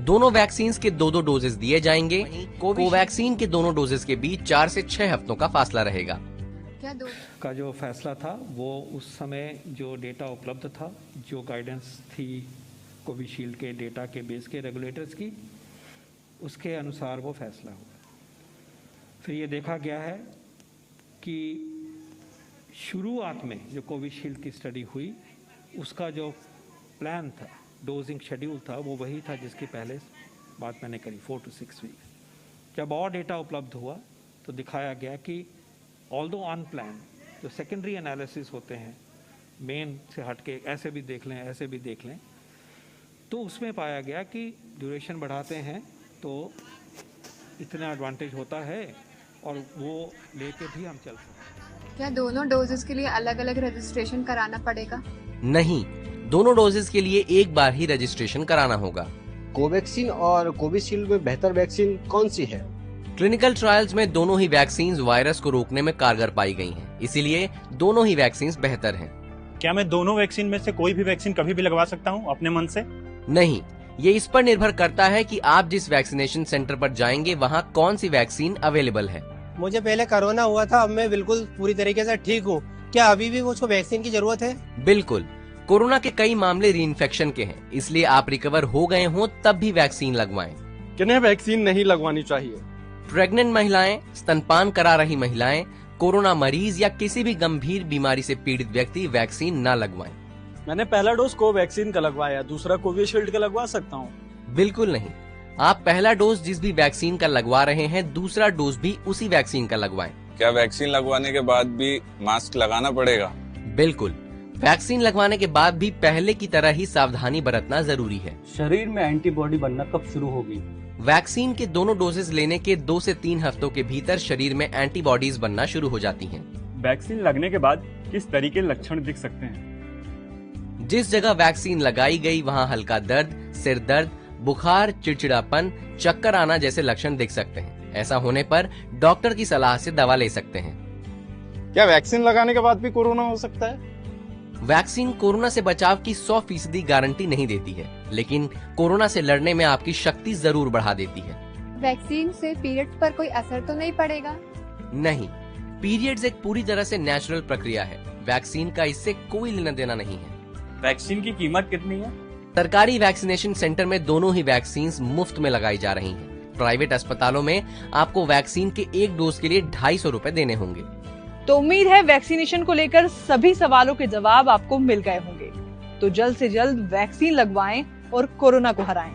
दोनों वैक्सीन के 2-2 डोजेस दिए जाएंगे। कोवैक्सीन के दोनों डोजेस के बीच 4 से 6 हफ्तों का फासला रहेगा। का जो फैसला था वो उस समय जो डेटा उपलब्ध था, जो गाइडेंस थी कोविशील्ड के डेटा के बेस के रेगुलेटर्स की, उसके अनुसार वो फैसला हुआ। फिर ये देखा गया है कि शुरुआत में जो कोविशील्ड की स्टडी हुई उसका जो प्लान था, डोजिंग शेड्यूल था, वो वही था जिसकी पहले बात मैंने करी, 4 to 6 वीक्स। जब और डेटा उपलब्ध हुआ तो दिखाया गया कि ऑल्दो अनप्लान जो सेकेंडरी एनालिसिस होते हैं, मेन से हटके ऐसे भी देख लें, ऐसे भी देख लें, तो उसमें पाया गया कि ड्यूरेशन बढ़ाते हैं तो इतना एडवांटेज होता है और वो लेके भी हम चल सकते हैं। क्या दोनों डोजेस के लिए अलग अलग रजिस्ट्रेशन कराना पड़ेगा? नहीं, दोनों डोजेस के लिए एक बार ही रजिस्ट्रेशन कराना होगा। कोवैक्सीन और कोविशील्ड में बेहतर वैक्सीन कौन सी है? क्लिनिकल ट्रायल्स में दोनों ही वैक्सीन वायरस को रोकने में कारगर पाई गई हैं, इसीलिए दोनों ही वैक्सीन बेहतर हैं। क्या मैं दोनों वैक्सीन में से कोई भी वैक्सीन कभी भी लगवा सकता हूं अपने मन से? नहीं, ये इस पर निर्भर करता है कि आप जिस वैक्सीनेशन सेंटर पर जाएंगे वहाँ कौन सी वैक्सीन अवेलेबल है। मुझे पहले कोरोना हुआ था, अब मैं बिल्कुल पूरी तरीके से ठीक हूँ। क्या अभी भी मुझको वैक्सीन की जरूरत है? बिल्कुल, कोरोना के कई मामले रीइंफेक्शन के हैं, इसलिए आप रिकवर हो गए हों तब भी वैक्सीन लगवाएं। किन्हें वैक्सीन नहीं लगवानी चाहिए? प्रेग्नेंट महिलाएं, स्तनपान करा रही महिलाएं, कोरोना मरीज या किसी भी गंभीर बीमारी से पीड़ित व्यक्ति वैक्सीन न लगवाएं। मैंने पहला डोज कोवैक्सीन का लगवाया, दूसरा कोविशील्ड का लगवा सकता हूँ? बिल्कुल नहीं, आप पहला डोज जिस भी वैक्सीन का लगवा रहे हैं, दूसरा डोज भी उसी वैक्सीन का लगवाएं। क्या वैक्सीन लगवाने के बाद भी मास्क लगाना पड़ेगा? बिल्कुल, वैक्सीन लगवाने के बाद भी पहले की तरह ही सावधानी बरतना जरूरी है। शरीर में एंटीबॉडी बनना कब शुरू होगी? वैक्सीन के दोनों डोजेस लेने के 2 से 3 हफ्तों के भीतर शरीर में एंटीबॉडीज बनना शुरू हो जाती हैं। वैक्सीन लगने के बाद किस तरीके लक्षण दिख सकते हैं? जिस जगह वैक्सीन लगाई गई वहां हल्का दर्द, सिर दर्द, बुखार, चिड़चिड़ापन, चक्कर आना जैसे लक्षण दिख सकते हैं। ऐसा होने पर डॉक्टर की सलाह से दवा ले सकते हैं। क्या वैक्सीन लगाने के बाद भी कोरोना हो सकता है? वैक्सीन कोरोना से बचाव की 100% गारंटी नहीं देती है, लेकिन कोरोना से लड़ने में आपकी शक्ति जरूर बढ़ा देती है। वैक्सीन से पीरियड्स पर कोई असर तो नहीं पड़ेगा? नहीं, पीरियड्स एक पूरी तरह से नेचुरल प्रक्रिया है। वैक्सीन का इससे कोई लेना देना नहीं है। वैक्सीन की कीमत कितनी है? सरकारी वैक्सीनेशन सेंटर में दोनों ही वैक्सीन मुफ्त में लगाई जा रही हैं। प्राइवेट अस्पतालों में आपको वैक्सीन के एक डोज के लिए 250 रुपए देने होंगे। तो उम्मीद है वैक्सीनेशन को लेकर सभी सवालों के जवाब आपको मिल गए होंगे। तो जल्द से जल्द वैक्सीन लगवाएं और कोरोना को हराएं।